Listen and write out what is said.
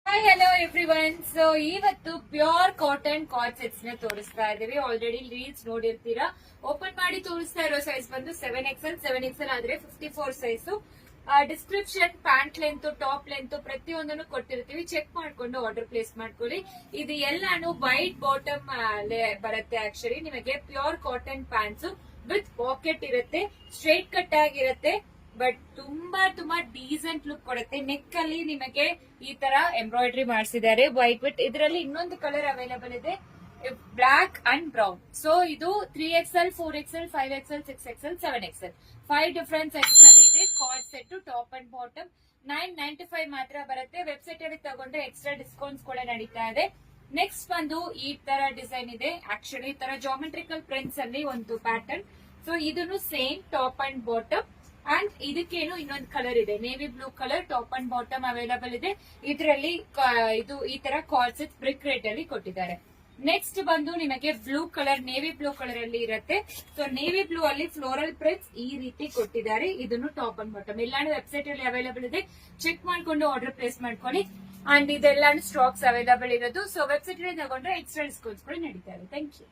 Hi hello everyone. So ಇವತ್ತು pure cotton card sets ನ ತೋರಿಸ್ತಾ ಇದೀವಿ. ಆಲ್ರೆಡಿ ರೀಲ್ಸ್ ನೋಡಿರ್ತೀರಾ. ಓಪನ್ ಮಾಡಿ ತೋರಿಸ್ತಾ ಇರೋ ಸೈಜ್ ಬಂದು 7XL ಆದ್ರೆ 54 size. Description, pant length, top length ಪ್ರತಿಯೊಂದನ್ನು ಕೊಟ್ಟಿರ್ತೀವಿ. ಚೆಕ್ ಮಾಡ್ಕೊಂಡು ಆರ್ಡರ್ ಪ್ಲೇಸ್ ಮಾಡ್ಕೊಳ್ಳಿ. ಇದು ಎಲ್ಲಾನು ವೈಟ್ ಬಾಟಮ್ ಬರುತ್ತೆ. ಆಕ್ಚುಲಿ ನಿಮಗೆ pure cotton pants with packet ಇರುತ್ತೆ, ಸ್ಟ್ರೇಟ್ ಕಟ್ ಆಗಿರುತ್ತೆ. ಬಟ್ ತುಂಬಾ ಡೀಸೆಂಟ್ ಲುಕ್ ಕೊಡುತ್ತೆ. ನೆಕ್ ಅಲ್ಲಿ ನಿಮಗೆ ಈ ತರ ಎಂಬ್ರಾಯ್ಡ್ರಿ ಮಾಡಿಸಿದ್ದಾರೆ ವೈಟ್ ವಿತ್. ಇದರಲ್ಲಿ ಇನ್ನೊಂದು ಕಲರ್ ಅವೈಲೇಬಲ್ ಇದೆ, ಬ್ಲಾಕ್ ಅಂಡ್ ಬ್ರೌನ್. ಸೊ ಇದು 3XL, 4XL, 5XL, 6XL, 7XL 5 different sizes ಅಲ್ಲಿ ಇದೆ. Card set top and bottom 995 ಮಾತ್ರ ಬರುತ್ತೆ. ವೆಬ್ಸೈಟ್ ಅಲ್ಲಿ ತಗೊಂಡ್ರೆ ಎಕ್ಸ್ಟ್ರಾ ಡಿಸ್ಕೌಂಟ್ಸ್ ಕೂಡ ನಡೀತಾ ಇದೆ. ನೆಕ್ಸ್ಟ್ ಬಂದು ಈ ತರ ಡಿಸೈನ್ ಇದೆ. ಆಕ್ಚುಲಿ ಈ ತರ ಜಾಮೆಟ್ರಿಕಲ್ ಪ್ರಿಂಟ್ಸ್ ಅಲ್ಲಿ ಒಂದು ಪ್ಯಾಟರ್ನ್. ಸೊ ಇದನ್ನು same top and bottom. And ಇದಕ್ಕೇನು ಇನ್ನೊಂದು ಕಲರ್ ಇದೆ, navy blue colour. Top and bottom available ಇದೆ. ಇದರಲ್ಲಿ ಇದು ಈ ತರ ಕಾರ್ಡ್ ಸೆಟ್ ಬ್ರಿಕ್ ರೇಟ್ ಅಲ್ಲಿ ಕೊಟ್ಟಿದ್ದಾರೆ. ನೆಕ್ಸ್ಟ್ ಬಂದು ನಿಮಗೆ blue colour, navy blue colour ಅಲ್ಲಿ ಇರುತ್ತೆ. ಸೊ ನೇವಿ ಬ್ಲೂ ಅಲ್ಲಿ ಫ್ಲೋರಲ್ ಪ್ರಿಂಟ್ಸ್ ಈ ರೀತಿ ಕೊಟ್ಟಿದ್ದಾರೆ. ಇದನ್ನು ಟಾಪ್ ಅಂಡ್ ಬಾಟಮ್ ಎಲ್ಲಾನು ವೆಬ್ಸೈಟ್ ಅಲ್ಲಿ ಅವೈಲೇಬಲ್ ಇದೆ. ಚೆಕ್ ಮಾಡ್ಕೊಂಡು ಆರ್ಡರ್ ಪ್ಲೇಸ್ ಮಾಡ್ಕೊಳ್ಳಿ. ಅಂಡ್ ಇದೆಲ್ಲಾನು ಸ್ಟಾಕ್ಸ್ ಅವೈಲೇಬಲ್ ಇರೋದು. ಸೊ ವೆಬ್ಸೈಟ್ ಅಲ್ಲಿ ತಗೊಂಡ್ರೆ ಎಕ್ಸ್ಟ್ರಾ ಡಿಸ್ಕೌಂಟ್ಸ್ ಕೂಡ ನಡೀತಾ ಇದೆ. Thank you.